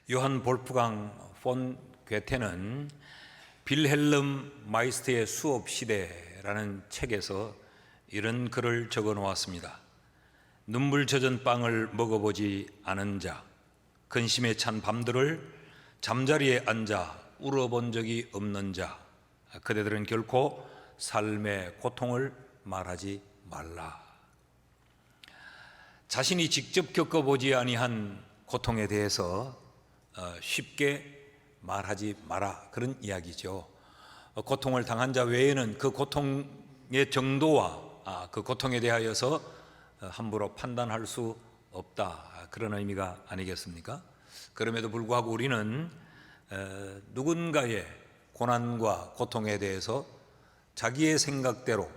요한 볼프강 폰 괴테는 빌헬름 마이스트의 수업 시대라는 책에서 이런 글을 적어 놓았습니다. 눈물 젖은 빵을 먹어보지 않은 자, 근심에 찬 밤들을 잠자리에 앉아 울어본 적이 없는 자, 그대들은 결코 삶의 고통을 말하지 말라. 자신이 직접 겪어보지 아니한 고통에 대해서 쉽게 말하지 마라, 그런 이야기죠. 고통을 당한 자 외에는 그 고통의 정도와 그 고통에 대하여서 함부로 판단할 수 없다, 그런 의미가 아니겠습니까? 그럼에도 불구하고 우리는 누군가의 고난과 고통에 대해서 자기의 생각대로,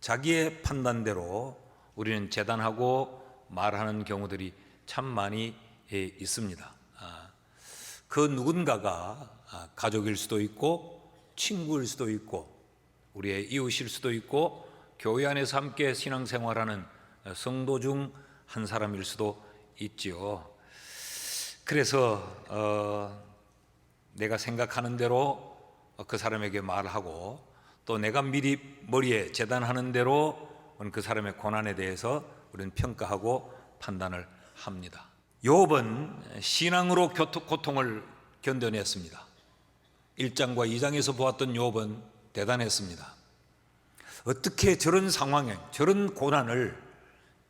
자기의 판단대로 우리는 재단하고 말하는 경우들이 참 많이 있습니다. 그 누군가가 가족일 수도 있고 친구일 수도 있고 우리의 이웃일 수도 있고 교회 안에서 함께 신앙생활하는 성도 중 한 사람일 수도 있지요. 그래서 내가 생각하는 대로 그 사람에게 말하고 또 내가 미리 머리에 재단하는 대로 그 사람의 고난에 대해서 우리는 평가하고 판단을 합니다. 욥은 신앙으로 고통을 견뎌냈습니다. 1장과 2장에서 보았던 욥은 대단했습니다. 어떻게 저런 상황에, 저런 고난을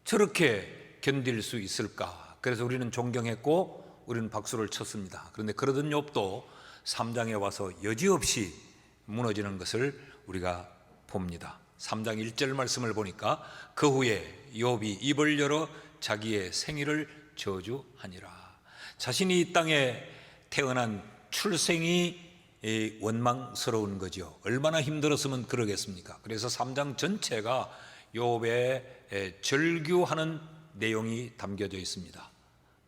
저렇게 견딜 수 있을까? 그래서 우리는 존경했고 우리는 박수를 쳤습니다. 그런데 그러던 욥도 3장에 와서 여지없이 무너지는 것을 우리가 봅니다. 3장 1절 말씀을 보니까 그 후에 욥이 입을 열어 자기의 생일을 저주하니라. 자신이 이 땅에 태어난 출생이 원망스러운 거죠. 얼마나 힘들었으면 그러겠습니까? 그래서 3장 전체가 욥의 절규하는 내용이 담겨져 있습니다.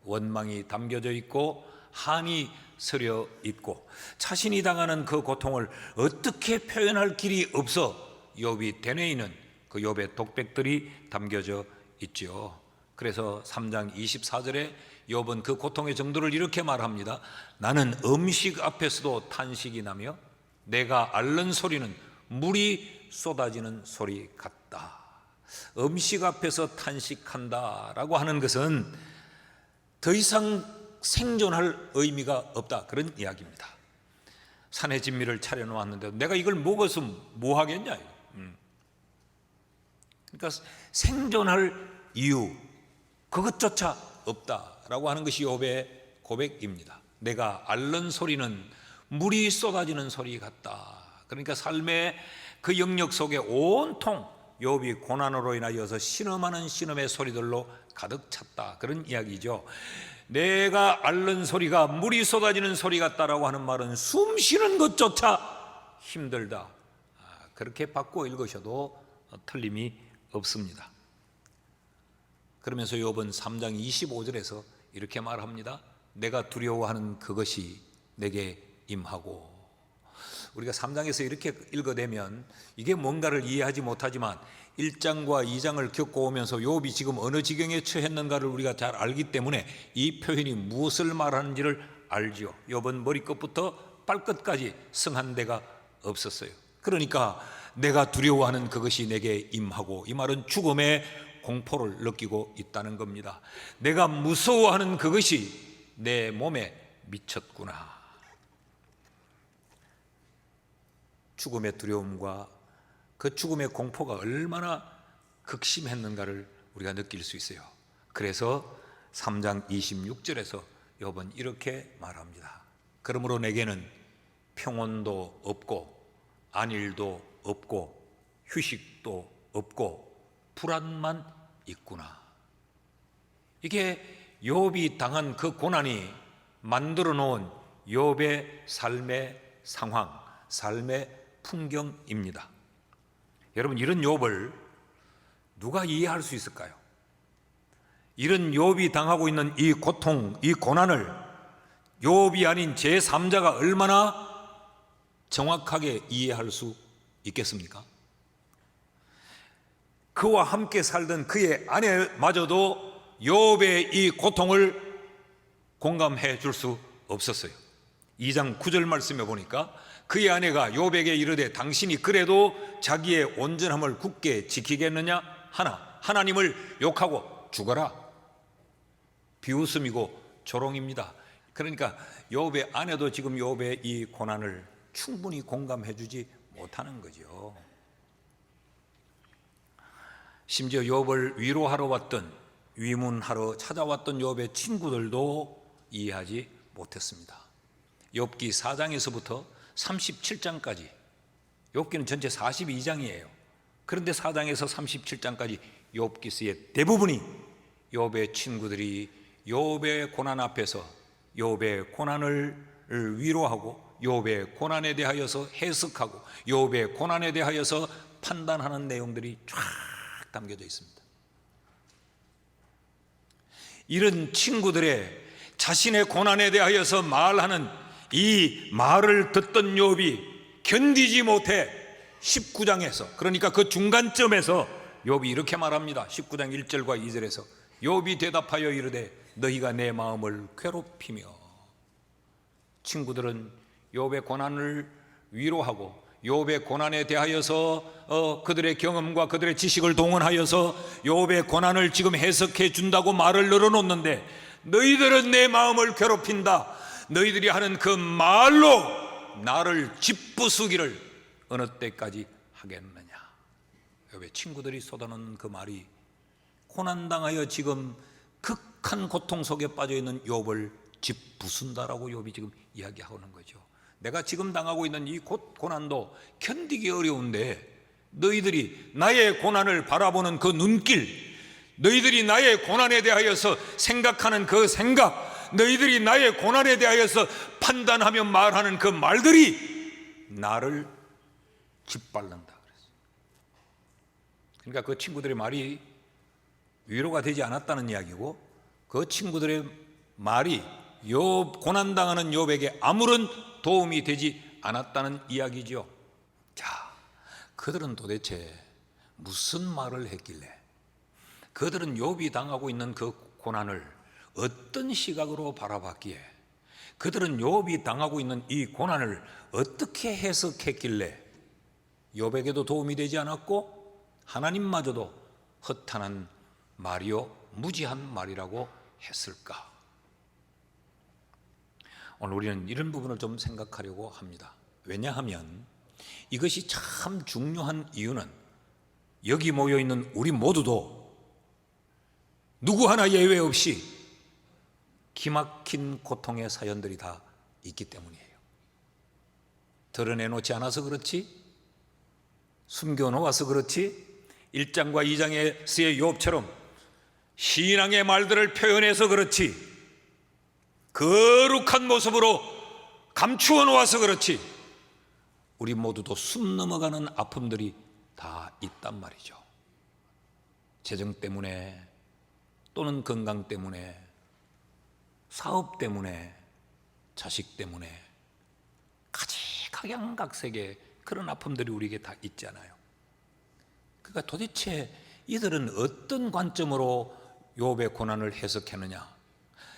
원망이 담겨져 있고 한이 서려 있고 자신이 당하는 그 고통을 어떻게 표현할 길이 없어 욥이 되뇌이는 그 욥의 독백들이 담겨져 있죠. 그래서 3장 24절에 욥은 그 고통의 정도를 이렇게 말합니다. 나는 음식 앞에서도 탄식이 나며 내가 앓는 소리는 물이 쏟아지는 소리 같다. 음식 앞에서 탄식한다라고 하는 것은 더 이상 생존할 의미가 없다, 그런 이야기입니다. 산의 진미를 차려놓았는데 내가 이걸 먹어서 뭐 하겠냐. 그러니까 생존할 이유, 그것조차 없다라고 하는 것이 욥의 고백입니다. 내가 앓는 소리는 물이 쏟아지는 소리 같다. 그러니까 삶의 그 영역 속에 온통 욥이 고난으로 인하여서 신음하는 신음의 소리들로 가득 찼다, 그런 이야기죠. 내가 앓는 소리가 물이 쏟아지는 소리 같다라고 하는 말은 숨 쉬는 것조차 힘들다, 그렇게 바꿔 읽으셔도 틀림이 없습니다. 그러면서 욥은 3장 25절에서 이렇게 말합니다. 내가 두려워하는 그것이 내게 임하고. 우리가 3장에서 이렇게 읽어내면 이게 뭔가를 이해하지 못하지만 1장과 2장을 겪어오면서 욥이 지금 어느 지경에 처했는가를 우리가 잘 알기 때문에 이 표현이 무엇을 말하는지를 알지요. 욥은 머리끝부터 발끝까지 성한 데가 없었어요. 그러니까 내가 두려워하는 그것이 내게 임하고, 이 말은 죽음의 공포를 느끼고 있다는 겁니다. 내가 무서워하는 그것이 내 몸에 미쳤구나. 죽음의 두려움과 그 죽음의 공포가 얼마나 극심했는가를 우리가 느낄 수 있어요. 그래서 3장 26절에서 욥은 이렇게 말합니다. 그러므로 내게는 평온도 없고 안일도 없고 휴식도 없고 불안만 있구나. 이게 욥이 당한 그 고난이 만들어 놓은 욥의 삶의 상황, 삶의 풍경입니다. 여러분, 이런 욥을 누가 이해할 수 있을까요? 이런 욥이 당하고 있는 이 고통, 이 고난을 욥이 아닌 제3자가 얼마나 정확하게 이해할 수 있겠습니까? 그와 함께 살던 그의 아내마저도 욥의 이 고통을 공감해 줄 수 없었어요. 2장 9절 말씀에 보니까 그의 아내가 욥에게 이르되 당신이 그래도 자기의 온전함을 굳게 지키겠느냐 하나 하나님을 욕하고 죽어라. 비웃음이고 조롱입니다. 그러니까 욥의 아내도 지금 욥의 이 고난을 충분히 공감해 주지 못하는 거죠. 심지어 욥을 위로하러 왔던, 위문하러 찾아왔던 욥의 친구들도 이해하지 못했습니다. 욥기 4장에서부터 37장까지, 욥기는 전체 42장이에요. 그런데 4장에서 37장까지 욥기서의 대부분이 욥의 친구들이 욥의 고난 앞에서 욥의 고난을 위로하고 욥의 고난에 대하여서 해석하고 욥의 고난에 대하여서 판단하는 내용들이 쫙 담겨져 있습니다. 이런 친구들의 자신의 고난에 대하여서 말하는 이 말을 듣던 욥이 견디지 못해 19장에서, 그러니까 그 중간점에서 욥이 이렇게 말합니다. 19장 1절과 2절에서 욥이 대답하여 이르되 너희가 내 마음을 괴롭히며. 친구들은 욥의 고난을 위로하고 욥의 고난에 대하여서 그들의 경험과 그들의 지식을 동원하여서 욥의 고난을 지금 해석해 준다고 말을 늘어놓는데, 너희들은 내 마음을 괴롭힌다. 너희들이 하는 그 말로 나를 짓부수기를 어느 때까지 하겠느냐. 욥의 친구들이 쏟아놓는 그 말이 고난당하여 지금 극한 고통 속에 빠져있는 욥을 짓부순다라고 욥이 지금 이야기하는 거죠. 내가 지금 당하고 있는 이 고난도 견디기 어려운데 너희들이 나의 고난을 바라보는 그 눈길, 너희들이 나의 고난에 대하여서 생각하는 그 생각, 너희들이 나의 고난에 대하여서 판단하며 말하는 그 말들이 나를 짓밟는다. 그러니까 그 친구들의 말이 위로가 되지 않았다는 이야기고, 그 친구들의 말이 고난당하는 욥에게 아무런 도움이 되지 않았다는 이야기죠. 자, 그들은 도대체 무슨 말을 했길래, 그들은 욥이 당하고 있는 그 고난을 어떤 시각으로 바라봤기에, 그들은 욥이 당하고 있는 이 고난을 어떻게 해석했길래 욥에게도 도움이 되지 않았고 하나님마저도 허탄한 말이요 무지한 말이라고 했을까? 오늘 우리는 이런 부분을 좀 생각하려고 합니다. 왜냐하면 이것이 참 중요한 이유는 여기 모여있는 우리 모두도 누구 하나 예외 없이 기막힌 고통의 사연들이 다 있기 때문이에요. 드러내놓지 않아서 그렇지, 숨겨놓아서 그렇지, 1장과 2장에서의 욥처럼 신앙의 말들을 표현해서 그렇지, 거룩한 모습으로 감추어 놓아서 그렇지, 우리 모두도 숨 넘어가는 아픔들이 다 있단 말이죠. 재정 때문에, 또는 건강 때문에, 사업 때문에, 자식 때문에, 각양각색의 그런 아픔들이 우리에게 다 있잖아요. 그러니까 도대체 이들은 어떤 관점으로 욥의 고난을 해석했느냐,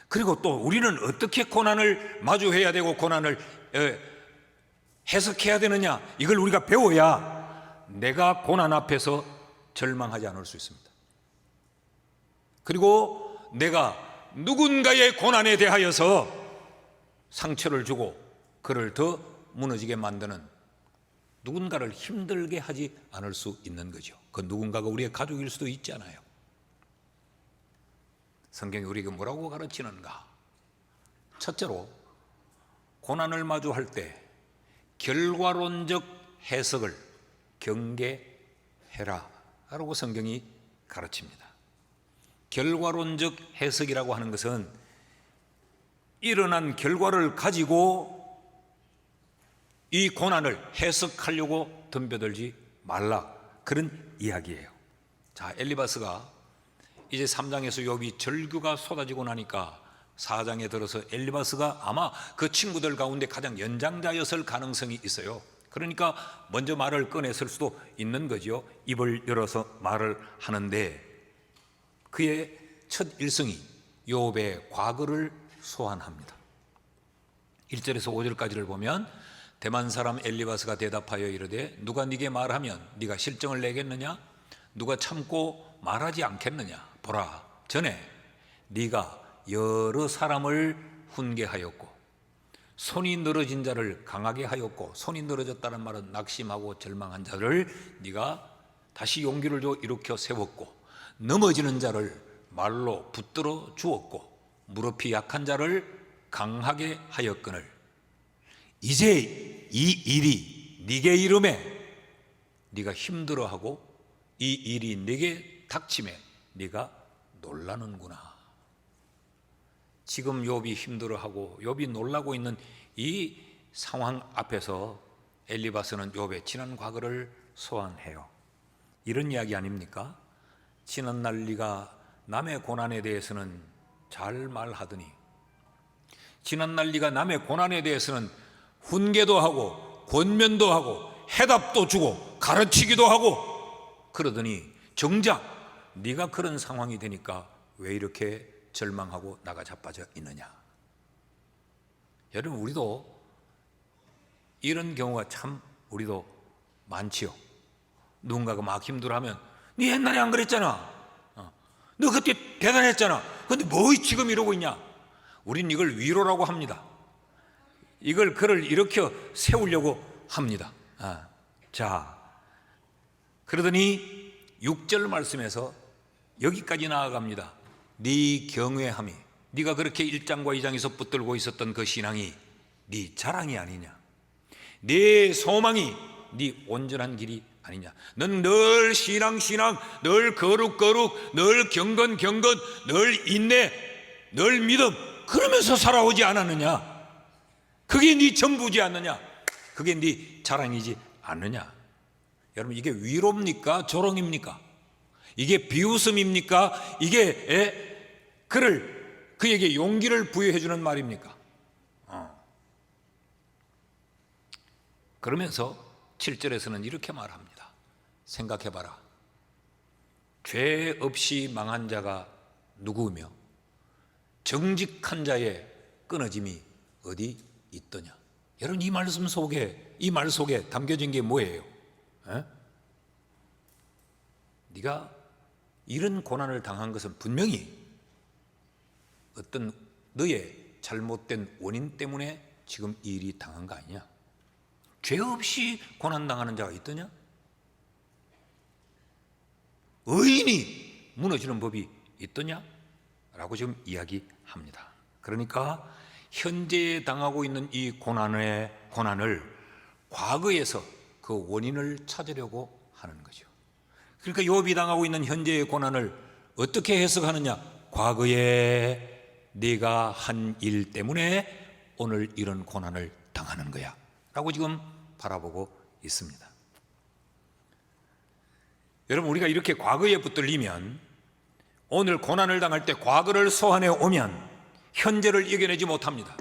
그리고 또 우리는 어떻게 고난을 마주해야 되고 고난을 해석해야 되느냐, 이걸 우리가 배워야 내가 고난 앞에서 절망하지 않을 수 있습니다. 그리고 내가 누군가의 고난에 대하여서 상처를 주고 그를 더 무너지게 만드는, 누군가를 힘들게 하지 않을 수 있는 거죠. 그 누군가가 우리의 가족일 수도 있잖아요. 성경이 우리에게 뭐라고 가르치는가? 첫째로, 고난을 마주할 때 결과론적 해석을 경계해라 라고 성경이 가르칩니다. 결과론적 해석이라고 하는 것은 일어난 결과를 가지고 이 고난을 해석하려고 덤벼들지 말라, 그런 이야기예요. 자, 엘리바스가 이제 3장에서 욥이 절규가 쏟아지고 나니까 4장에 들어서 엘리바스가 아마 그 친구들 가운데 가장 연장자였을 가능성이 있어요. 그러니까 먼저 말을 꺼냈을 수도 있는 거죠. 입을 열어서 말을 하는데 그의 첫 일성이 욥의 과거를 소환합니다. 1절에서 5절까지를 보면 대만 사람 엘리바스가 대답하여 이르되 누가 네게 말하면 네가 실정을 내겠느냐? 누가 참고 말하지 않겠느냐? 보라, 전에 네가 여러 사람을 훈계하였고 손이 늘어진 자를 강하게 하였고, 손이 늘어졌다는 말은 낙심하고 절망한 자를 네가 다시 용기를 줘 일으켜 세웠고, 넘어지는 자를 말로 붙들어 주었고, 무릎이 약한 자를 강하게 하였거늘 이제 이 일이 네게 이름에 네가 힘들어하고 이 일이 네게 닥침에 네가 놀라는구나. 지금 욥이 힘들어하고 욥이 놀라고 있는 이 상황 앞에서 엘리바스는 욥의 지난 과거를 소환해요. 이런 이야기 아닙니까? 지난날 네가 남의 고난에 대해서는 잘 말하더니, 지난날 네가 남의 고난에 대해서는 훈계도 하고 권면도 하고 해답도 주고 가르치기도 하고 그러더니 정작 네가 그런 상황이 되니까 왜 이렇게 절망하고 나가 자빠져 있느냐. 여러분, 우리도 이런 경우가 참 우리도 많지요. 누군가가 막 힘들어하면 네 옛날에 안 그랬잖아, 너 그때 대단했잖아, 근데 뭐 지금 이러고 있냐. 우린 이걸 위로라고 합니다. 이걸 그를 일으켜 세우려고 합니다. 자, 그러더니 6절 말씀에서 여기까지 나아갑니다. 네 경외함이, 네가 그렇게 1장과 2장에서 붙들고 있었던 그 신앙이 네 자랑이 아니냐, 네 소망이 네 온전한 길이 아니냐. 넌 늘 신앙, 늘 거룩, 늘 경건, 늘 인내, 늘 믿음, 그러면서 살아오지 않았느냐. 그게 네 전부지 않느냐. 그게 네 자랑이지 않느냐. 여러분, 이게 위로입니까? 조롱입니까? 이게 비웃음입니까? 이게 그에게 용기를 부여해 주는 말입니까? 그러면서 7절에서는 이렇게 말합니다. 생각해봐라. 죄 없이 망한 자가 누구며 정직한 자의 끊어짐이 어디 있더냐. 여러분, 이 말씀 속에, 이 말 속에 담겨진 게 뭐예요? 네가 이런 고난을 당한 것은 분명히 어떤 너의 잘못된 원인 때문에 지금 이 일이 당한 거 아니냐. 죄 없이 고난당하는 자가 있더냐? 의인이 무너지는 법이 있더냐? 라고 지금 이야기합니다. 그러니까 현재 당하고 있는 이 고난을 과거에서 그 원인을 찾으려고 하는 거죠. 그러니까 욥이 당하고 있는 현재의 고난을 어떻게 해석하느냐? 과거에 네가 한 일 때문에 오늘 이런 고난을 당하는 거야 라고 지금 바라보고 있습니다. 여러분, 우리가 이렇게 과거에 붙들리면, 오늘 고난을 당할 때 과거를 소환해 오면 현재를 이겨내지 못합니다.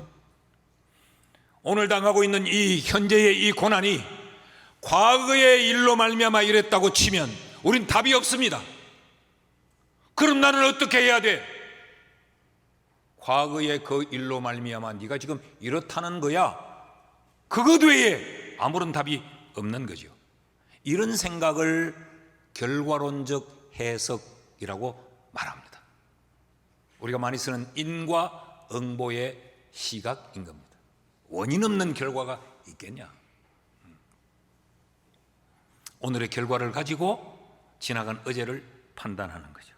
오늘 당하고 있는 이 현재의 이 고난이 과거의 일로 말미암아 이랬다고 치면 우린 답이 없습니다. 그럼 나는 어떻게 해야 돼? 과거의 그 일로 말미암아 네가 지금 이렇다는 거야. 그것 외에 아무런 답이 없는 거죠. 이런 생각을 결과론적 해석이라고 말합니다. 우리가 많이 쓰는 인과 응보의 시각인 겁니다. 원인 없는 결과가 있겠냐? 오늘의 결과를 가지고 지나간 어제를 판단하는 거죠.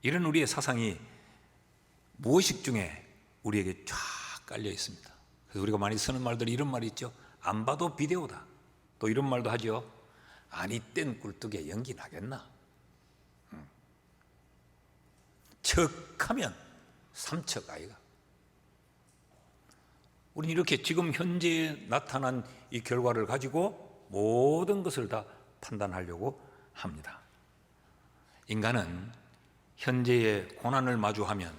이런 우리의 사상이 무의식 중에 우리에게 쫙 깔려 있습니다. 그래서 우리가 많이 쓰는 말들이 이런 말이 있죠. 안 봐도 비디오다. 또 이런 말도 하죠. 아니 땐 꿀뚝에 연기 나겠나? 척하면 삼척 아이가. 우리는 이렇게 지금 현재에 나타난 이 결과를 가지고 모든 것을 다 판단하려고 합니다. 인간은 현재의 고난을 마주하면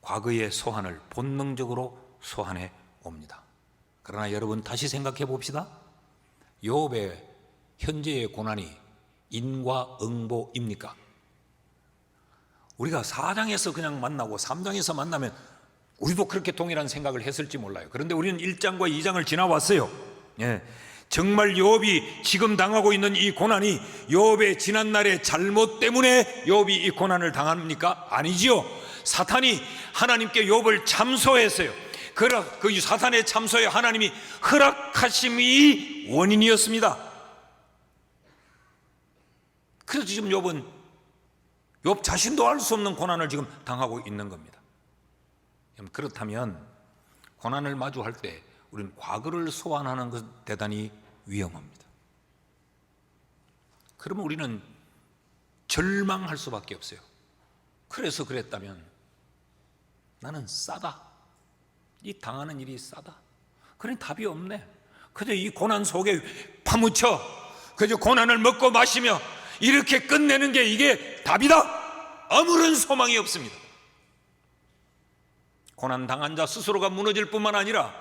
과거의 소환을 본능적으로 소환해 옵니다. 그러나 여러분, 다시 생각해 봅시다. 욥의 현재의 고난이 인과응보입니까? 우리가 4장에서 그냥 만나고 3장에서 만나면 우리도 그렇게 동일한 생각을 했을지 몰라요. 그런데 우리는 1장과 2장을 지나왔어요. 예. 정말 욥이 지금 당하고 있는 이 고난이 욥의 지난날의 잘못 때문에 욥이 이 고난을 당합니까? 아니지요. 사탄이 하나님께 욥을 참소했어요. 그 사탄의 참소에 하나님이 허락하심이 원인이었습니다. 그래서 지금 욥은 욥 자신도 알 수 없는 고난을 지금 당하고 있는 겁니다. 그렇다면 고난을 마주할 때 우리는 과거를 소환하는 것은 대단히 위험합니다. 그러면 우리는 절망할 수밖에 없어요. 그래서 그랬다면 나는 싸다, 이 당하는 일이 싸다, 그런 답이 없네. 그저 이 고난 속에 파묻혀 그저 고난을 먹고 마시며 이렇게 끝내는 게 이게 답이다, 아무런 소망이 없습니다. 고난 당한 자 스스로가 무너질 뿐만 아니라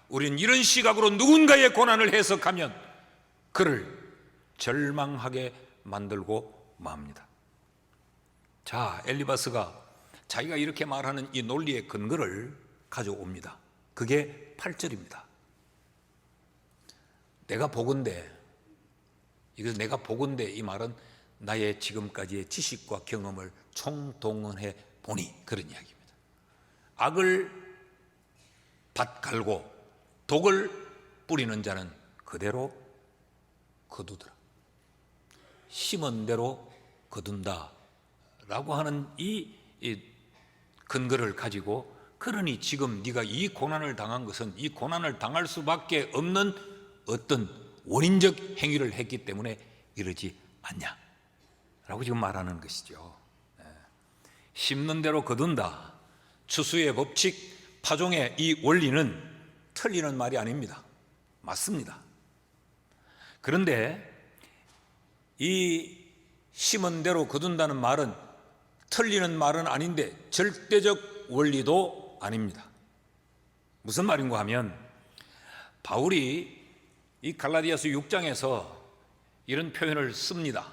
우리는 이런 시각으로 누군가의 고난을 해석하면 그를 절망하게 만들고 맙니다. 자, 엘리바스가 자기가 이렇게 말하는 이 논리의 근거를 가져옵니다. 그게 8절입니다. 내가 보건대, 이것은 내가 보건대, 이 말은 나의 지금까지의 지식과 경험을 총동원해 보니, 그런 이야기입니다. 악을 밭 갈고 독을 뿌리는 자는 그대로 거두더라. 심은 대로 거둔다 라고 하는 이 근거를 가지고, 그러니 지금 네가 이 고난을 당한 것은 이 고난을 당할 수밖에 없는 어떤 원인적 행위를 했기 때문에 이러지 않냐 라고 지금 말하는 것이죠. 심는 대로 거둔다, 추수의 법칙, 파종의 이 원리는 틀리는 말이 아닙니다. 맞습니다. 그런데 이 심은 대로 거둔다는 말은 틀리는 말은 아닌데 절대적 원리도 아닙니다. 무슨 말인가 하면, 바울이 이 갈라디아서 6장에서 이런 표현을 씁니다.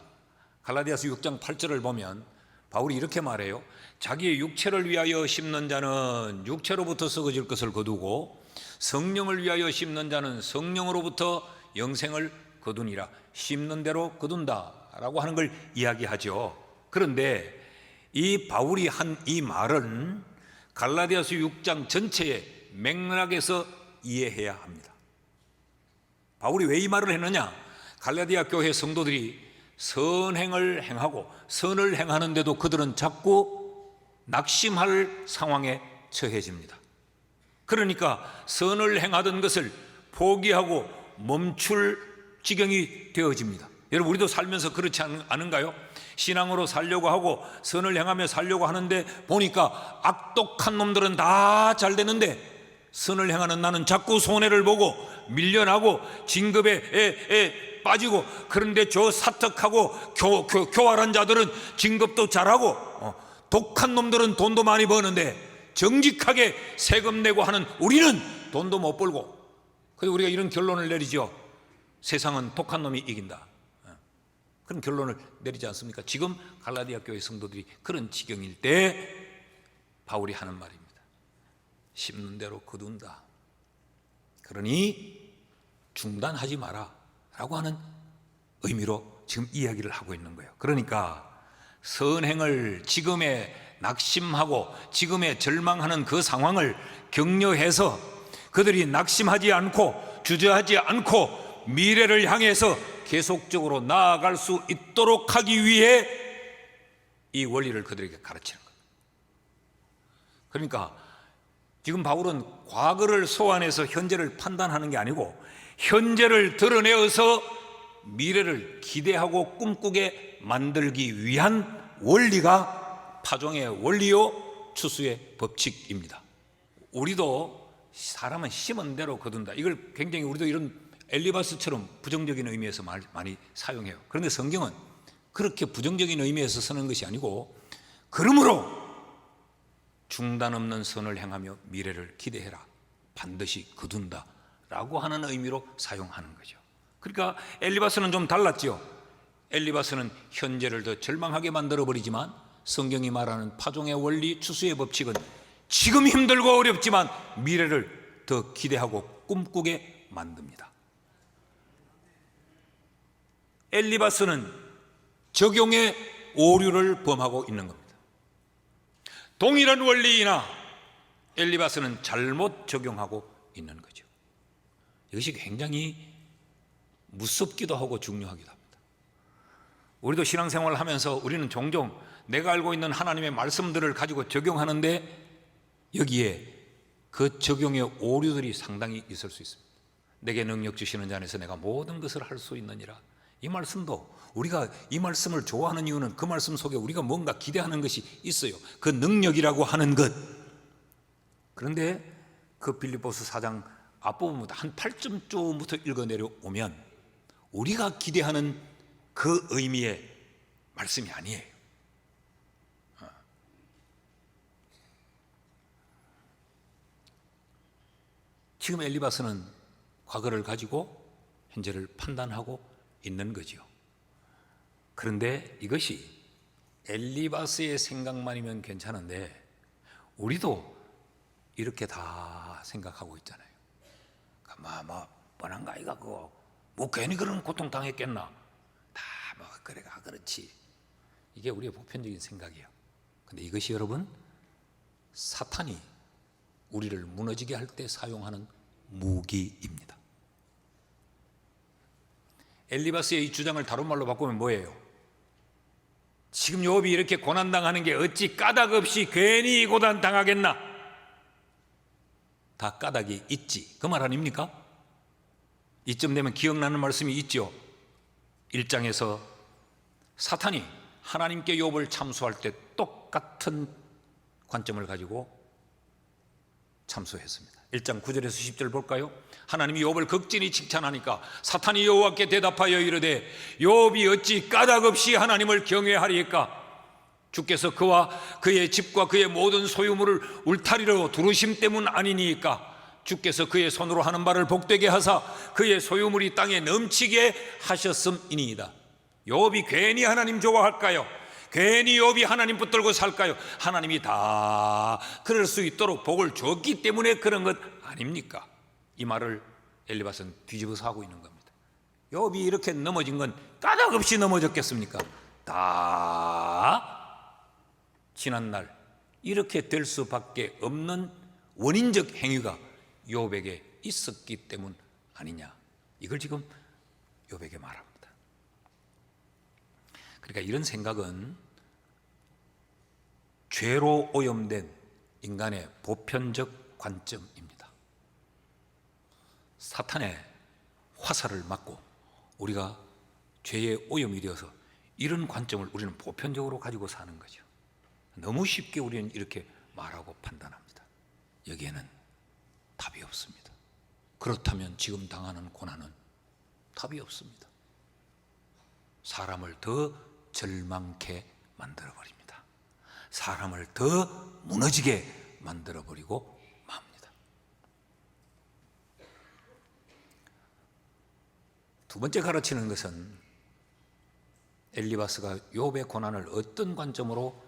갈라디아서 6장 8절을 보면 바울이 이렇게 말해요. 자기의 육체를 위하여 심는 자는 육체로부터 썩어질 것을 거두고 성령을 위하여 심는 자는 성령으로부터 영생을 거두니라. 심는 대로 거둔다 라고 하는 걸 이야기하죠. 그런데 이 바울이 한 이 말은 갈라디아서 6장 전체의 맥락에서 이해해야 합니다. 바울이 왜 이 말을 했느냐? 갈라디아 교회 성도들이 선행을 행하고 선을 행하는데도 그들은 자꾸 낙심할 상황에 처해집니다. 그러니까 선을 행하던 것을 포기하고 멈출 지경이 되어집니다. 여러분, 우리도 살면서 그렇지 않은가요? 신앙으로 살려고 하고 선을 행하며 살려고 하는데 보니까 악독한 놈들은 다 잘 되는데 선을 행하는 나는 자꾸 손해를 보고 밀려나고 진급에 빠지고, 그런데 저 사특하고 교활한 자들은 진급도 잘하고 독한 놈들은 돈도 많이 버는데 정직하게 세금 내고 하는 우리는 돈도 못 벌고, 그래서 우리가 이런 결론을 내리죠. 세상은 독한 놈이 이긴다, 그런 결론을 내리지 않습니까? 지금 갈라디아 교회 성도들이 그런 지경일 때 바울이 하는 말입니다. 심는 대로 거둔다. 그러니 중단하지 마라 라고 하는 의미로 지금 이야기를 하고 있는 거예요. 그러니까 선행을 지금에 낙심하고 지금에 절망하는 그 상황을 격려해서 그들이 낙심하지 않고 주저하지 않고 미래를 향해서 계속적으로 나아갈 수 있도록 하기 위해 이 원리를 그들에게 가르치는 거예요. 그러니까 지금 바울은 과거를 소환해서 현재를 판단하는 게 아니고 현재를 드러내어서 미래를 기대하고 꿈꾸게 만들기 위한 원리가 파종의 원리요 추수의 법칙입니다. 우리도 사람은 심은 대로 거둔다, 이걸 굉장히 우리도 이런 엘리바스처럼 부정적인 의미에서 많이 사용해요. 그런데 성경은 그렇게 부정적인 의미에서 쓰는 것이 아니고, 그러므로 중단 없는 선을 행하며 미래를 기대해라, 반드시 거둔다 라고 하는 의미로 사용하는 거죠. 그러니까 엘리바스는 좀 달랐죠. 엘리바스는 현재를 더 절망하게 만들어버리지만 성경이 말하는 파종의 원리, 추수의 법칙은 지금 힘들고 어렵지만 미래를 더 기대하고 꿈꾸게 만듭니다. 엘리바스는 적용의 오류를 범하고 있는 겁니다. 동일한 원리이나 엘리바스는 잘못 적용하고 있는 거죠. 이것이 굉장히 무섭기도 하고 중요하기도 합니다. 우리도 신앙생활을 하면서 우리는 종종 내가 알고 있는 하나님의 말씀들을 가지고 적용하는데 여기에 그 적용의 오류들이 상당히 있을 수 있습니다. 내게 능력 주시는 자 안에서 내가 모든 것을 할 수 있느니라. 이 말씀도 우리가 이 말씀을 좋아하는 이유는 그 말씀 속에 우리가 뭔가 기대하는 것이 있어요. 그 능력이라고 하는 것. 그런데 그 빌립보서 4장 앞부분부터 한 8점쯤부터 읽어 내려오면 우리가 기대하는 그 의미의 말씀이 아니에요. 지금 엘리바스는 과거를 가지고 현재를 판단하고 있는 거죠. 그런데 이것이 엘리바스의 생각만이면 괜찮은데 우리도 이렇게 다 생각하고 있잖아요. 뻔한가 이가 그거 뭐 괜히 그런 고통 당했겠나? 다 그래가 그렇지. 이게 우리의 보편적인 생각이에요. 근데 이것이 여러분 사탄이 우리를 무너지게 할 때 사용하는 무기입니다. 엘리바스의 이 주장을 다른 말로 바꾸면 뭐예요? 지금 욥이 이렇게 고난당하는 게 어찌 까닭 없이 괜히 고난 당하겠나? 다 까닭이 있지. 그 말 아닙니까? 이쯤 되면 기억나는 말씀이 있죠. 1장에서 사탄이 하나님께 욥을 참수할 때 똑같은 관점을 가지고 참수했습니다. 1장 9절에서 10절 볼까요? 하나님이 욥을 극진히 칭찬하니까 사탄이 여호와께 대답하여 이르되 욥이 어찌 까닭 없이 하나님을 경외하리까? 주께서 그와 그의 집과 그의 모든 소유물을 울타리로 두르심 때문 아니니까? 주께서 그의 손으로 하는 바를 복되게 하사 그의 소유물이 땅에 넘치게 하셨음이니이다. 욥이 괜히 하나님 좋아할까요? 괜히 욥이 하나님 붙들고 살까요? 하나님이 다 그럴 수 있도록 복을 줬기 때문에 그런 것 아닙니까? 이 말을 엘리바스는 뒤집어서 하고 있는 겁니다. 욥이 이렇게 넘어진 건 까닭 없이 넘어졌겠습니까? 다 지난날 이렇게 될 수밖에 없는 원인적 행위가 욥에게 있었기 때문 아니냐, 이걸 지금 욥에게 말합니다. 그러니까 이런 생각은 죄로 오염된 인간의 보편적 관점입니다. 사탄의 화살을 맞고 우리가 죄의 오염이 되어서 이런 관점을 우리는 보편적으로 가지고 사는 거죠. 너무 쉽게 우리는 이렇게 말하고 판단합니다. 여기에는 답이 없습니다. 그렇다면 지금 당하는 고난은 답이 없습니다. 사람을 더 절망케 만들어버립니다. 사람을 더 무너지게 만들어버리고 맙니다. 두 번째 가르치는 것은 엘리바스가 욥의 고난을 어떤 관점으로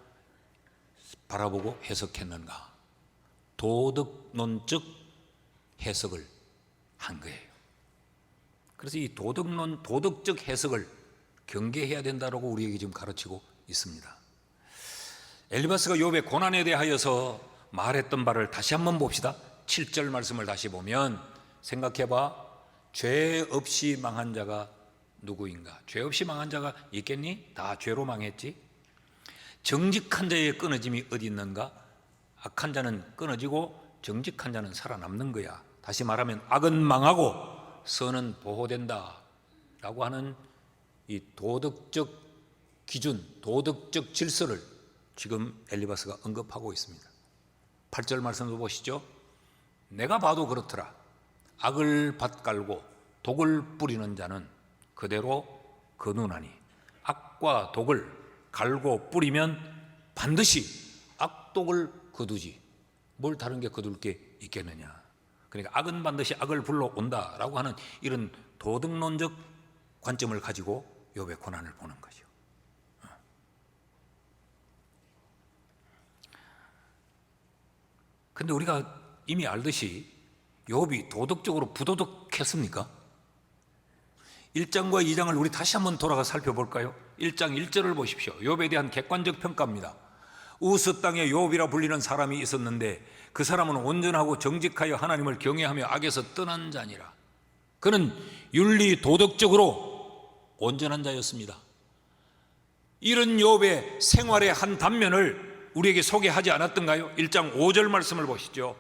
바라보고 해석했는가, 도덕론적 해석을 한 거예요. 그래서 이 도덕적 해석을 경계해야 된다고 우리에게 지금 가르치고 있습니다. 엘리바스가 욥의 고난에 대하여서 말했던 바를 다시 한번 봅시다. 7절 말씀을 다시 보면 생각해봐. 죄 없이 망한 자가 누구인가? 죄 없이 망한 자가 있겠니? 다 죄로 망했지. 정직한 자의 끊어짐이 어디 있는가? 악한 자는 끊어지고 정직한 자는 살아남는 거야. 다시 말하면 악은 망하고 선은 보호된다 라고 하는 이 도덕적 기준, 도덕적 질서를 지금 엘리바스가 언급하고 있습니다. 8절 말씀도 보시죠. 내가 봐도 그렇더라. 악을 밭갈고 독을 뿌리는 자는 그대로 거두나니 악과 독을 갈고 뿌리면 반드시 악독을 거두지 뭘 다른 게 거둘 게 있겠느냐. 그러니까 악은 반드시 악을 불러온다라고 하는 이런 도덕론적 관점을 가지고 욥의 고난을 보는 거죠. 근데 우리가 이미 알듯이 욥이 도덕적으로 부도덕했습니까? 1장과 2장을 우리 다시 한번 돌아가 살펴볼까요? 1장 1절을 보십시오. 욥에 대한 객관적 평가입니다. 우스 땅에 욥이라 불리는 사람이 있었는데 그 사람은 온전하고 정직하여 하나님을 경외하며 악에서 떠난 자니라. 그는 윤리 도덕적으로 온전한 자였습니다. 이런 욥의 생활의 한 단면을 우리에게 소개하지 않았던가요? 1장 5절 말씀을 보시죠.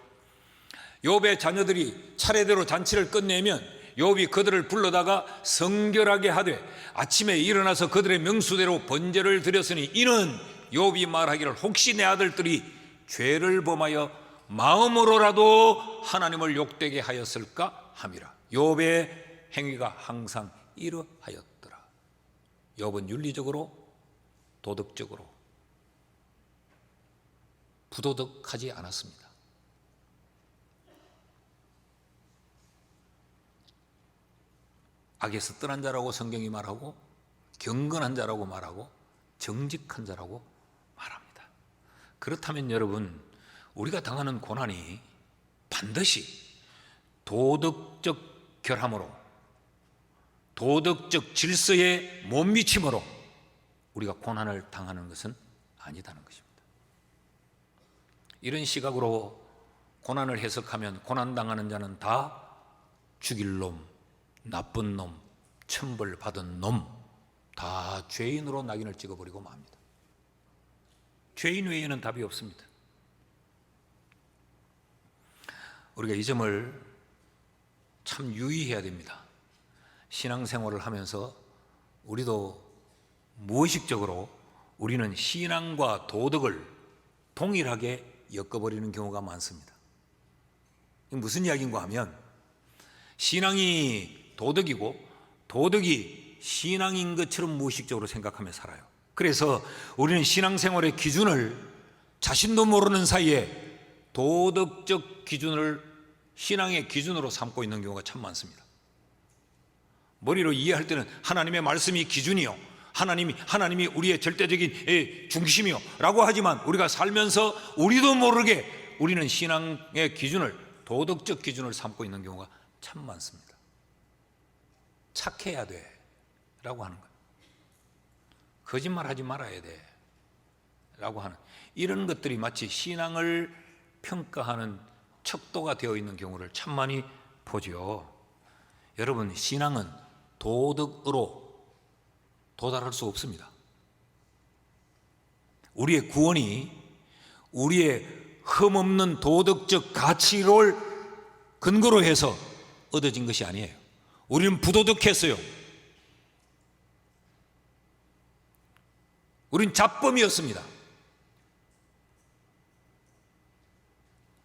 욥의 자녀들이 차례대로 잔치를 끝내면 욥이 그들을 불러다가 성결하게 하되 아침에 일어나서 그들의 명수대로 번제를 드렸으니 이는 욥이 말하기를 혹시 내 아들들이 죄를 범하여 마음으로라도 하나님을 욕되게 하였을까 함이라. 욥의 행위가 항상 이러하였더라. 욥은 윤리적으로 도덕적으로 부도덕하지 않았습니다. 악에서 떠난 자라고 성경이 말하고 경건한 자라고 말하고 정직한 자라고 말합니다. 그렇다면 여러분, 우리가 당하는 고난이 반드시 도덕적 결함으로 도덕적 질서에 못 미침으로 우리가 고난을 당하는 것은 아니다는 것입니다. 이런 시각으로 고난을 해석하면 고난당하는 자는 다 죽일 놈, 나쁜 놈, 천벌 받은 놈, 다 죄인으로 낙인을 찍어버리고 맙니다. 죄인 외에는 답이 없습니다. 우리가 이 점을 참 유의해야 됩니다. 신앙생활을 하면서 우리도 무의식적으로 우리는 신앙과 도덕을 동일하게 엮어버리는 경우가 많습니다. 무슨 이야기인가 하면 신앙이 도덕이고 도덕이 신앙인 것처럼 무의식적으로 생각하며 살아요. 그래서 우리는 신앙생활의 기준을 자신도 모르는 사이에 도덕적 기준을 신앙의 기준으로 삼고 있는 경우가 참 많습니다. 머리로 이해할 때는 하나님의 말씀이 기준이요, 하나님이 우리의 절대적인 중심이요 라고 하지만 우리가 살면서 우리도 모르게 우리는 신앙의 기준을, 도덕적 기준을 삼고 있는 경우가 참 많습니다. 착해야 돼 라고 하는 거예요. 거짓말하지 말아야 돼 라고 하는, 이런 것들이 마치 신앙을 평가하는 척도가 되어 있는 경우를 참 많이 보죠. 여러분, 신앙은 도덕으로 도달할 수 없습니다. 우리의 구원이 우리의 흠없는 도덕적 가치를 근거로 해서 얻어진 것이 아니에요. 우리는 부도덕했어요. 우린 잡범이었습니다.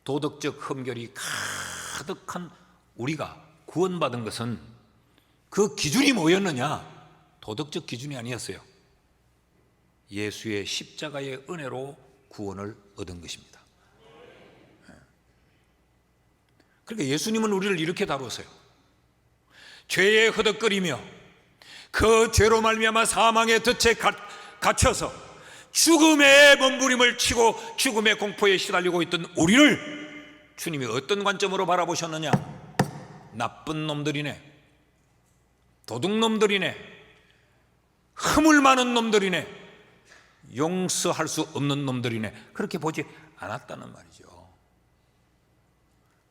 도덕적 흠결이 가득한 우리가 구원받은 것은 그 기준이 뭐였느냐? 도덕적 기준이 아니었어요. 예수의 십자가의 은혜로 구원을 얻은 것입니다. 그러니까 예수님은 우리를 이렇게 다루었어요. 죄에 허덕거리며 그 죄로 말미암아 사망의 덫에 갇혀서 죽음의 몸부림을 치고 죽음의 공포에 시달리고 있던 우리를 주님이 어떤 관점으로 바라보셨느냐? 나쁜 놈들이네, 도둑놈들이네, 허물 많은 놈들이네, 용서할 수 없는 놈들이네, 그렇게 보지 않았다는 말이죠.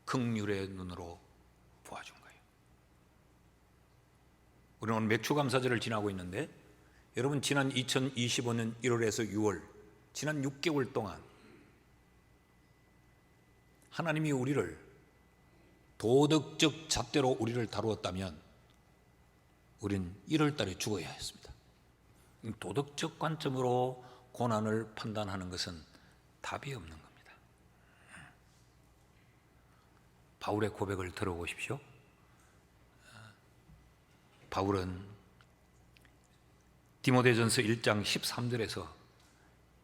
긍휼의 눈으로 보아준 거예요. 우리는 오늘 맥주감사절을 지나고 있는데 여러분, 지난 2025년 1월에서 6월 지난 6개월 동안 하나님이 우리를 도덕적 잣대로 우리를 다루었다면 우린 1월 달에 죽어야 했습니다. 도덕적 관점으로 고난을 판단하는 것은 답이 없는 겁니다. 바울의 고백을 들어보십시오. 바울은 디모데전서 1장 13절에서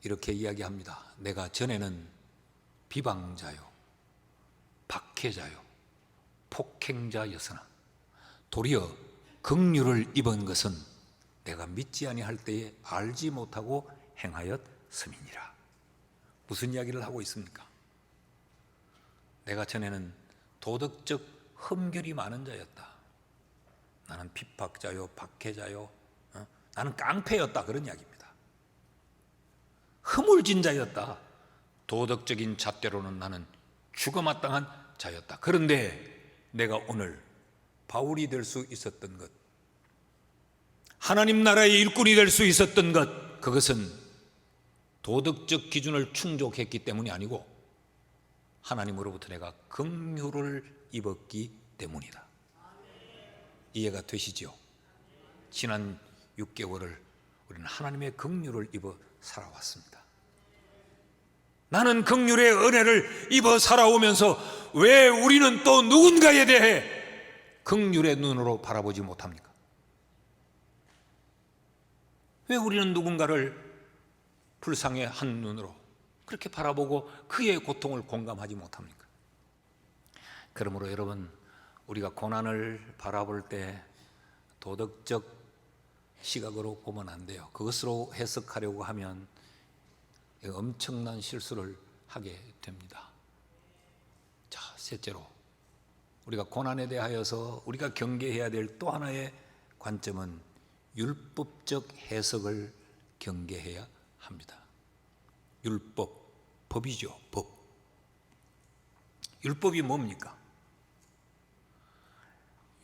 이렇게 이야기합니다. 내가 전에는 비방자요, 박해자요, 폭행자였으나 도리어 긍휼을 입은 것은 내가 믿지 아니할 때에 알지 못하고 행하였음이니라. 무슨 이야기를 하고 있습니까? 내가 전에는 도덕적 흠결이 많은 자였다. 나는 핍박자요, 박해자요, 나는 깡패였다. 그런 이야기입니다. 허물진 자였다. 도덕적인 잣대로는 나는 죽어마땅한 자였다. 그런데 내가 오늘 바울이 될 수 있었던 것, 하나님 나라의 일꾼이 될 수 있었던 것, 그것은 도덕적 기준을 충족했기 때문이 아니고 하나님으로부터 내가 긍휼을 입었기 때문이다. 이해가 되시죠? 지난 6개월을 우리는 하나님의 긍휼을 입어 살아왔습니다. 나는 긍휼의 은혜를 입어 살아오면서 왜 우리는 또 누군가에 대해 긍휼의 눈으로 바라보지 못합니까? 왜 우리는 누군가를 불쌍의 한 눈으로 그렇게 바라보고 그의 고통을 공감하지 못합니까? 그러므로 여러분, 우리가 고난을 바라볼 때 도덕적 시각으로 보면 안 돼요. 그것으로 해석하려고 하면 엄청난 실수를 하게 됩니다. 자, 셋째로 우리가 고난에 대하여서 우리가 경계해야 될 또 하나의 관점은 율법적 해석을 경계해야 합니다. 율법, 법이죠. 법. 율법이 뭡니까?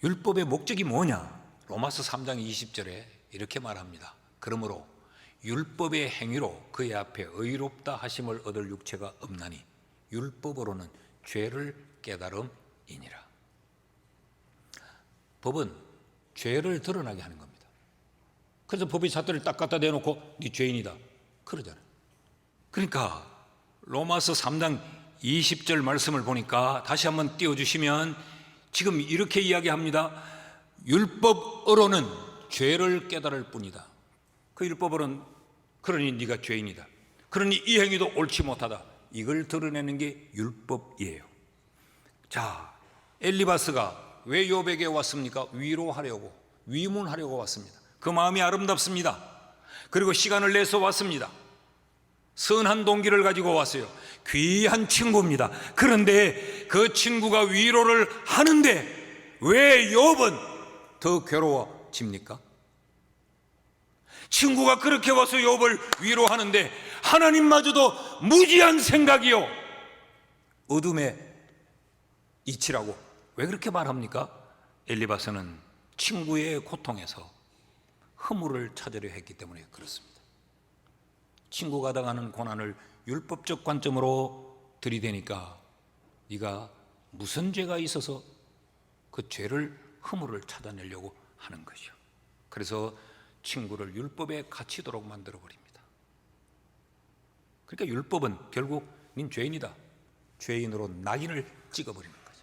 율법의 목적이 뭐냐? 로마서 3장 20절에 이렇게 말합니다. 그러므로 율법의 행위로 그의 앞에 의롭다 하심을 얻을 육체가 없나니 율법으로는 죄를 깨달음이니라. 법은 죄를 드러나게 하는 겁니다. 그래서 법의 잣대를 딱 갖다 대놓고 네 죄인이다 그러잖아요. 그러니까 로마서 3장 20절 말씀을 보니까 다시 한번 띄워주시면 지금 이렇게 이야기합니다. 율법으로는 죄를 깨달을 뿐이다. 그 율법으로는 그러니 네가 죄인이다. 그러니 이 행위도 옳지 못하다. 이걸 드러내는 게 율법이에요. 자, 엘리바스가 왜 욥에게 왔습니까? 위로하려고, 위문하려고 왔습니다. 그 마음이 아름답습니다. 그리고 시간을 내서 왔습니다. 선한 동기를 가지고 왔어요. 귀한 친구입니다. 그런데 그 친구가 위로를 하는데 왜 욥은 더 괴로워집니까? 친구가 그렇게 와서 욥을 위로하는데 하나님마저도 무지한 생각이요, 어둠에 이치라고 왜 그렇게 말합니까? 엘리바스는 친구의 고통에서 허물을 찾으려 했기 때문에 그렇습니다. 친구가 당하는 고난을 율법적 관점으로 들이대니까 네가 무슨 죄가 있어서 그 죄를 허물을 찾아내려고 하는 것이요. 그래서 친구를 율법에 갇히도록 만들어 버립니다. 그러니까 율법은 결국 닌 죄인이다, 죄인으로 낙인을 찍어버리는 거죠.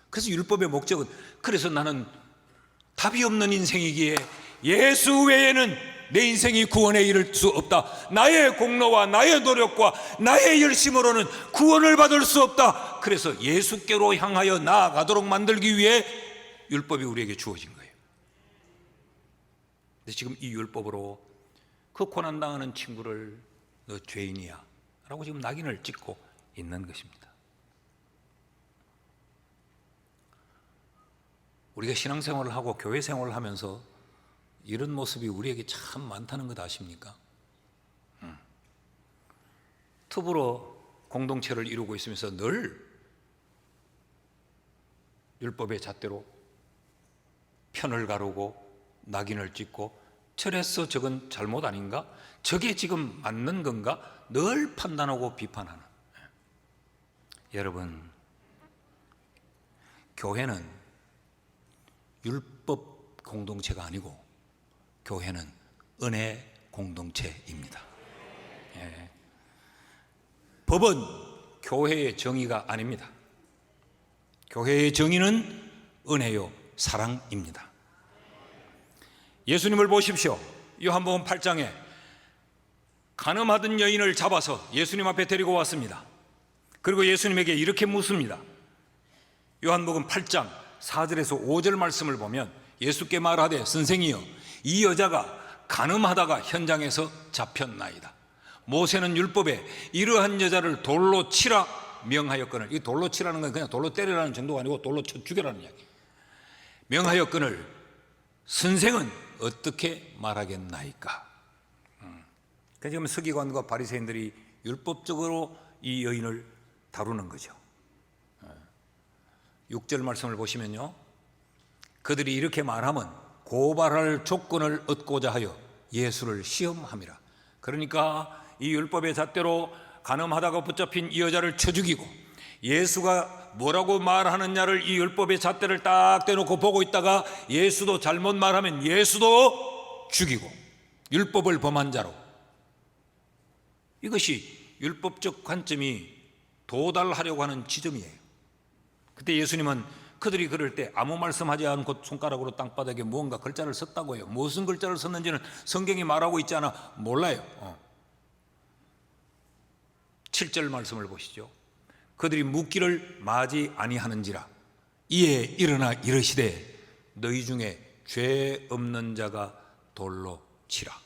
그래서 율법의 목적은, 그래서 나는 답이 없는 인생이기에 예수 외에는 내 인생이 구원에 이를 수 없다. 나의 공로와 나의 노력과 나의 열심으로는 구원을 받을 수 없다. 그래서 예수께로 향하여 나아가도록 만들기 위해 율법이 우리에게 주어진 거예요. 근데 지금 이 율법으로 그 고난당하는 친구를 너 죄인이야 라고 지금 낙인을 찍고 있는 것입니다. 우리가 신앙생활을 하고 교회 생활을 하면서 이런 모습이 우리에게 참 많다는 것 아십니까? 투부로 공동체를 이루고 있으면서 늘 율법의 잣대로 편을 가르고 낙인을 찍고 저래서 저건 잘못 아닌가? 저게 지금 맞는 건가? 늘 판단하고 비판하는. 여러분, 교회는 율법 공동체가 아니고 교회는 은혜 공동체입니다. 예. 법은 교회의 정의가 아닙니다. 교회의 정의는 은혜요, 사랑입니다. 예수님을 보십시오. 요한복음 8장에 간음하던 여인을 잡아서 예수님 앞에 데리고 왔습니다. 그리고 예수님에게 이렇게 묻습니다. 요한복음 8장 4절에서 5절 말씀을 보면 예수께 말하되 선생이여, 이 여자가 간음하다가 현장에서 잡혔나이다. 모세는 율법에 이러한 여자를 돌로 치라 명하였거늘. 이 돌로 치라는 건 그냥 돌로 때리라는 정도가 아니고 돌로 쳐 죽여라는 이야기. 명하였거늘 선생은 어떻게 말하겠나이까. 그래서 지금 서기관과 바리새인들이 율법적으로 이 여인을 다루는 거죠. 6절 말씀을 보시면요, 그들이 이렇게 말하면 고발할 조건을 얻고자 하여 예수를 시험함이라. 그러니까 이 율법의 잣대로 간음하다가 붙잡힌 이 여자를 쳐 죽이고, 예수가 뭐라고 말하느냐를 이 율법의 잣대를 딱 대놓고 보고 있다가 예수도 잘못 말하면 예수도 죽이고, 율법을 범한 자로. 이것이 율법적 관점이 도달하려고 하는 지점이에요. 그때 예수님은 그들이 그럴 때 아무 말씀하지 않고 손가락으로 땅바닥에 무언가 글자를 썼다고 해요. 무슨 글자를 썼는지는 성경이 말하고 있지 않아 몰라요. 7절 말씀을 보시죠. 그들이 묻기를 마지 아니하는지라. 이에 일어나 이르시되 너희 중에 죄 없는 자가 돌로 치라.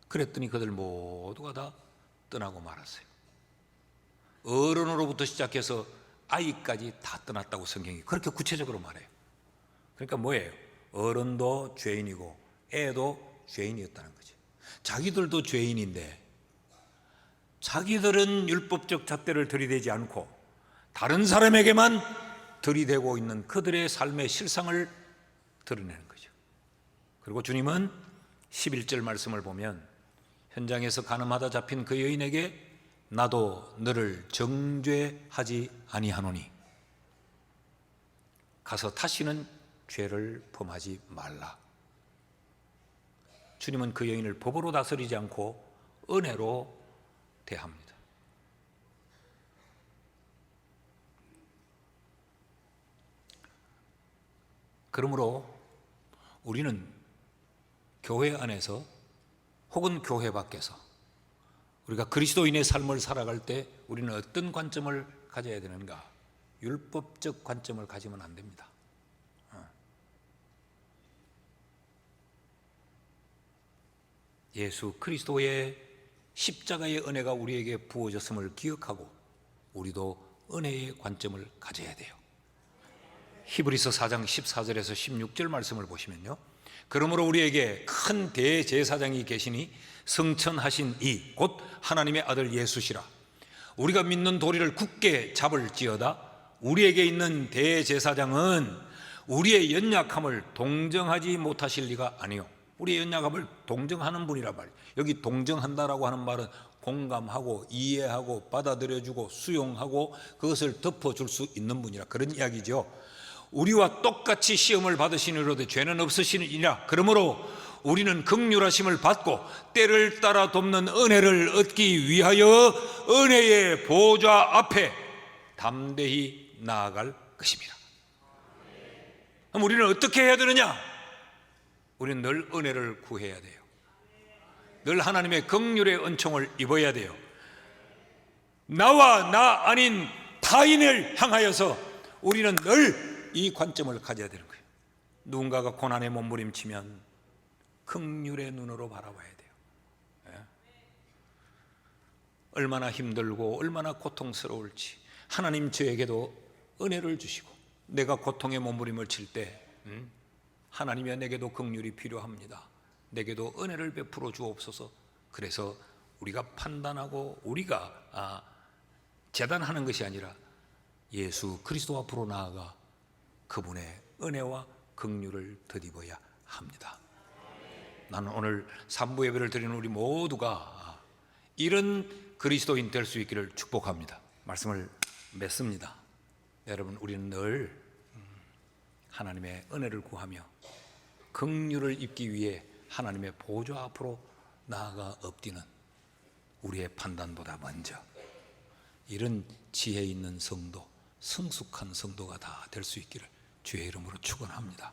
그랬더니 그들 모두가 다 떠나고 말았어요. 어른으로부터 시작해서 아이까지 다 떠났다고 성경이 그렇게 구체적으로 말해요. 그러니까 뭐예요? 어른도 죄인이고 애도 죄인이었다는 거죠. 자기들도 죄인인데 자기들은 율법적 잣대를 들이대지 않고 다른 사람에게만 들이대고 있는 그들의 삶의 실상을 드러내는 거죠. 그리고 주님은 11절 말씀을 보면 현장에서 간음하다 잡힌 그 여인에게 나도 너를 정죄하지 아니하노니 가서 다시는 죄를 범하지 말라. 주님은 그 여인을 법으로 다스리지 않고 은혜로 대합니다. 그러므로 우리는 교회 안에서 혹은 교회 밖에서 우리가 그리스도인의 삶을 살아갈 때 우리는 어떤 관점을 가져야 되는가? 율법적 관점을 가지면 안 됩니다. 예수 그리스도의 십자가의 은혜가 우리에게 부어졌음을 기억하고 우리도 은혜의 관점을 가져야 돼요. 히브리서 4장 14절에서 16절 말씀을 보시면요, 그러므로 우리에게 큰 대제사장이 계시니 성천하신 이 곧 하나님의 아들 예수시라. 우리가 믿는 도리를 굳게 잡을지어다. 우리에게 있는 대제사장은 우리의 연약함을 동정하지 못하실 리가 아니요. 우리의 연약함을 동정하는 분이란 말이에요. 여기 동정한다라고 하는 말은 공감하고 이해하고 받아들여주고 수용하고 그것을 덮어줄 수 있는 분이라, 그런 이야기죠. 우리와 똑같이 시험을 받으시니로되 죄는 없으시니라. 그러므로 우리는 긍휼하심을 받고 때를 따라 돕는 은혜를 얻기 위하여 은혜의 보좌 앞에 담대히 나아갈 것입니다. 그럼 우리는 어떻게 해야 되느냐? 우리는 늘 은혜를 구해야 돼요. 늘 하나님의 긍휼의 은총을 입어야 돼요. 나와 나 아닌 타인을 향하여서 우리는 늘 이 관점을 가져야 되는 거예요. 누군가가 고난에 몸부림치면 긍휼의 눈으로 바라봐야 돼요. 얼마나 힘들고 얼마나 고통스러울지 하나님 저에게도 은혜를 주시고, 내가 고통에 몸부림을 칠 때 하나님이 내게도 긍휼이 필요합니다. 내게도 은혜를 베풀어 주옵소서. 그래서 우리가 판단하고 우리가 재단하는 것이 아니라 예수 그리스도 앞으로 나아가 그분의 은혜와 긍휼을 덧입어야 합니다. 나는 오늘 산부 예배를 드리는 우리 모두가 이런 그리스도인 될 수 있기를 축복합니다. 말씀을 맺습니다. 여러분, 우리는 늘 하나님의 은혜를 구하며 긍휼을 입기 위해 하나님의 보좌 앞으로 나아가 엎드리는 우리의 판단보다 먼저 이런 지혜 있는 성도, 성숙한 성도가 다 될 수 있기를 주의 이름으로 축원합니다.